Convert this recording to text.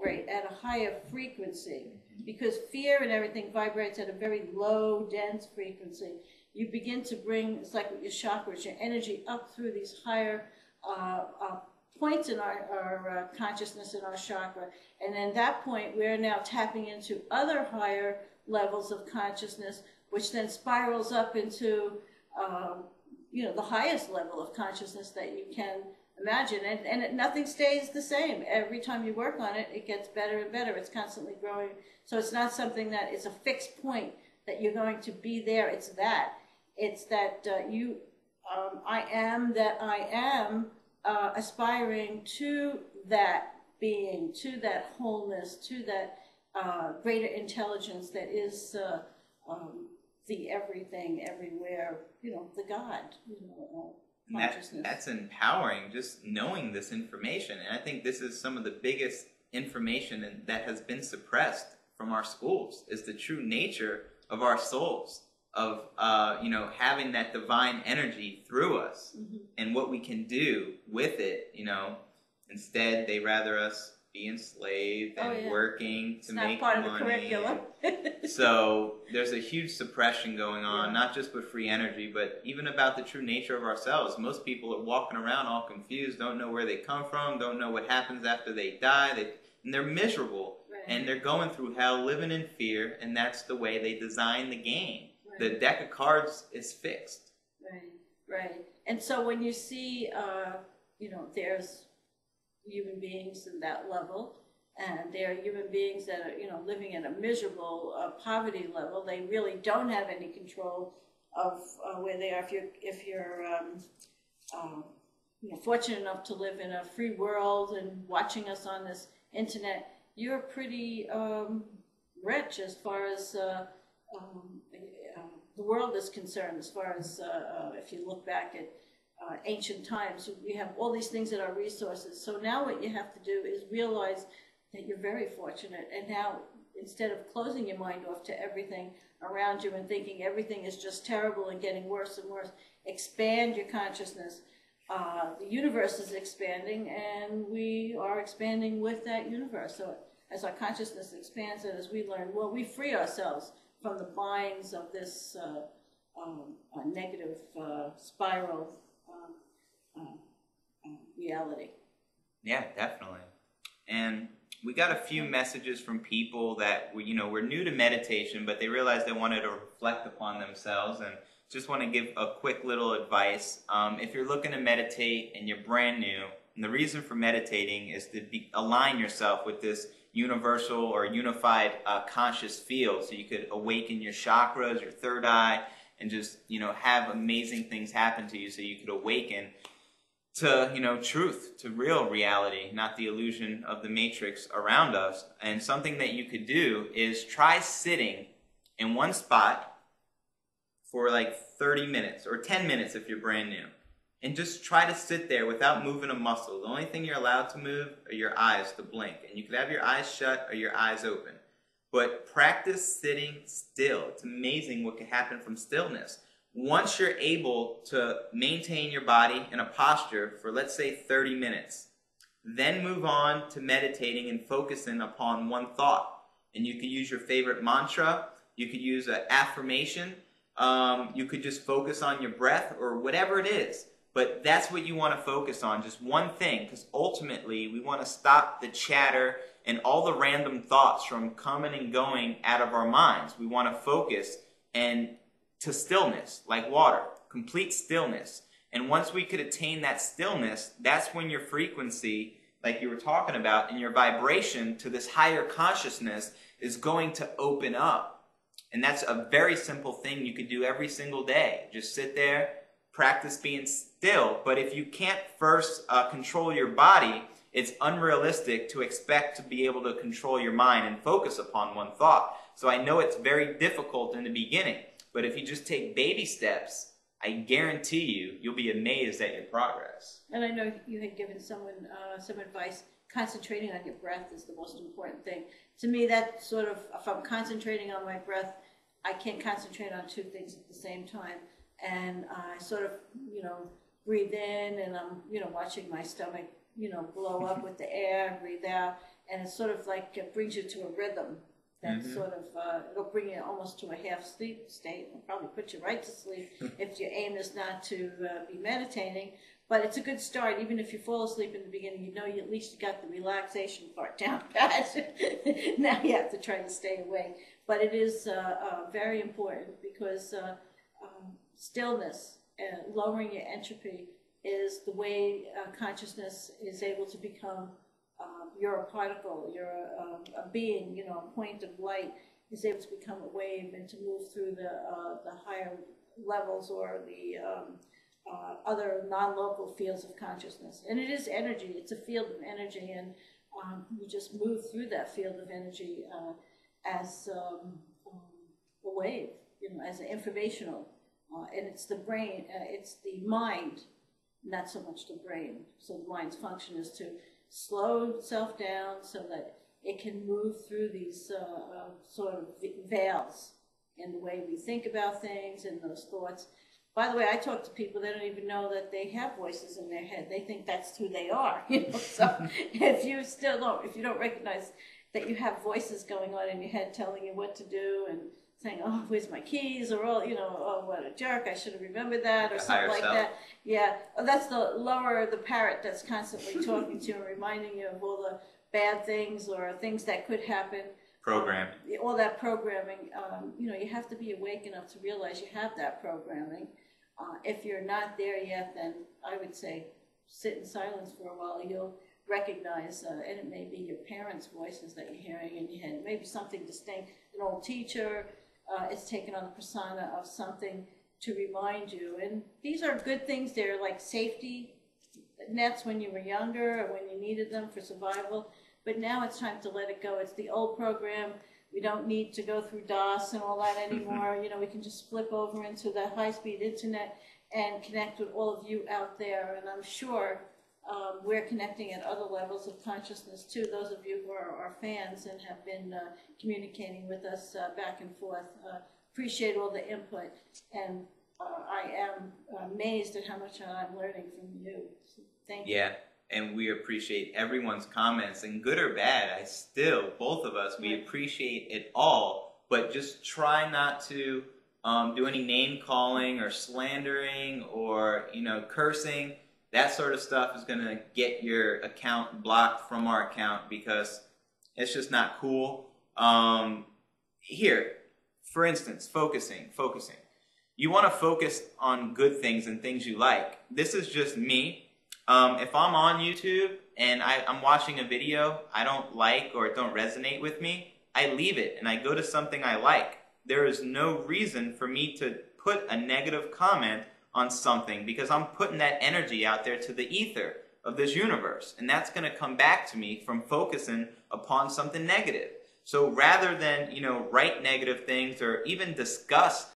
vibrate at a higher frequency, because fear and everything vibrates at a very low, dense frequency. You begin to bring, it's like with your chakras, your energy up through these higher points in our consciousness, in our chakra. And at that point, we're now tapping into other higher levels of consciousness, which then spirals up into, the highest level of consciousness that you can imagine. And nothing stays the same. Every time you work on it, it gets better and better. It's constantly growing. So it's not something that is a fixed point that you're going to be there. It's that. It's that I am aspiring to that being, to that wholeness, to that greater intelligence that is the everything, everywhere, the God, consciousness. That's empowering, just knowing this information. And I think this is some of the biggest information that has been suppressed from our schools, is the true nature of our souls, of having that divine energy through us, and what we can do with it. Instead they rather us be enslaved and working to make money. It's not part of the curriculum. So there's a huge suppression going on, not just with free energy, but even about the true nature of ourselves. Most people are walking around all confused, don't know where they come from, don't know what happens after they die, and they're miserable. And they're going through hell, living in fear, and that's the way they design the game. The deck of cards is fixed. Right. And so when you see, there's human beings in that level, and there are human beings that are, living in a miserable poverty level. They really don't have any control of where they are. If you're fortunate enough to live in a free world and watching us on this internet, you're pretty rich as far as the world is concerned. As far as if you look back at ancient times, we have all these things at our resources. So now what you have to do is realize that you're very fortunate. And now, instead of closing your mind off to everything around you and thinking everything is just terrible and getting worse and worse, expand your consciousness. The universe is expanding, and we are expanding with that universe. So as our consciousness expands and as we learn, we free ourselves from the binds of this negative spiral reality. Yeah, definitely. And we got a few messages from people that were new to meditation, but they realized they wanted to reflect upon themselves, and just want to give a quick little advice. If you're looking to meditate and you're brand new, and the reason for meditating is to align yourself with this universal or unified conscious field, so you could awaken your chakras, your third eye, and just have amazing things happen to you, so you could awaken to truth, to real reality, not the illusion of the matrix around us. And something that you could do is try sitting in one spot for like 30 minutes or 10 minutes if you're brand new, and just try to sit there without moving a muscle. The only thing you're allowed to move are your eyes to blink, and you could have your eyes shut or your eyes open, but practice sitting still. It's amazing what can happen from stillness. Once you're able to maintain your body in a posture for, let's say, 30 minutes, then move on to meditating and focusing upon one thought. And you could use your favorite mantra, you could use an affirmation, you could just focus on your breath or whatever it is. But that's what you want to focus on, just one thing, because ultimately we want to stop the chatter and all the random thoughts from coming and going out of our minds. We want to focus to stillness, like water, complete stillness. And once we could attain that stillness, that's when your frequency, like you were talking about, and your vibration to this higher consciousness is going to open up. And that's a very simple thing you could do every single day. Just sit there, practice being still. But if you can't first control your body, it's unrealistic to expect to be able to control your mind and focus upon one thought. So I know it's very difficult in the beginning, but if you just take baby steps, I guarantee you'll be amazed at your progress. And I know you had given someone some advice. Concentrating on your breath is the most important thing. To me, that sort of, if I'm concentrating on my breath, I can't concentrate on two things at the same time. And I sort of, breathe in, and I'm, watching my stomach, blow up with the air, breathe out. and it's sort of like it brings you to a rhythm. That sort of, it'll bring you almost to a half sleep state. It'll probably put you right to sleep if your aim is not to be meditating. But it's a good start. Even if you fall asleep in the beginning, you know you at least you got the relaxation part down pat. Now you have to try to stay awake. But it is very important because stillness, lowering your entropy, is the way consciousness is able to become. You're a particle, you're a being, you know, a point of light is able to become a wave and to move through the higher levels or the other non-local fields of consciousness. And it is energy, it's a field of energy, and you just move through that field of energy as a wave, you know, as an informational. And it's the brain, it's the mind, not so much the brain. So the mind's function is to slow itself down so that it can move through these sort of veils in the way we think about things and those thoughts. By the way, I talk to people, they don't even know that they have voices in their head. They think that's who they are. You know? So if you don't recognize that you have voices going on in your head telling you what to do and saying, oh, where's my keys? Or, oh, you know, oh, what a jerk, I should have remembered that, or something like that. Yeah, oh, that's the parrot that's constantly talking to you and reminding you of all the bad things or things that could happen. Programming. All that programming, you know, you have to be awake enough to realize you have that programming. If you're not there yet, then I would say sit in silence for a while. You'll recognize, and it may be your parents' voices that you're hearing in your head. It may be something distinct, an old teacher. It's taken on the persona of something to remind you. And these are good things. They're like safety nets when you were younger or when you needed them for survival. But now it's time to let it go. It's the old program. We don't need to go through DOS and all that anymore. You know, we can just flip over into the high-speed internet and connect with all of you out there. And I'm sure we're connecting at other levels of consciousness too. Those of you who are our fans and have been communicating with us back and forth, appreciate all the input. And I am amazed at how much I'm learning from you. So thank you. Yeah, and we appreciate everyone's comments, and good or bad, both of us, we appreciate it all, but just try not to do any name calling or slandering or, you know, cursing. That sort of stuff is going to get your account blocked from our account because it's just not cool. Here, for instance, focusing. You want to focus on good things and things you like. This is just me. If I'm on YouTube and I'm watching a video I don't like or it don't resonate with me, I leave it and I go to something I like. There is no reason for me to put a negative comment on something because I'm putting that energy out there to the ether of this universe, and that's going to come back to me from focusing upon something negative. So rather than, you know, write negative things or even discuss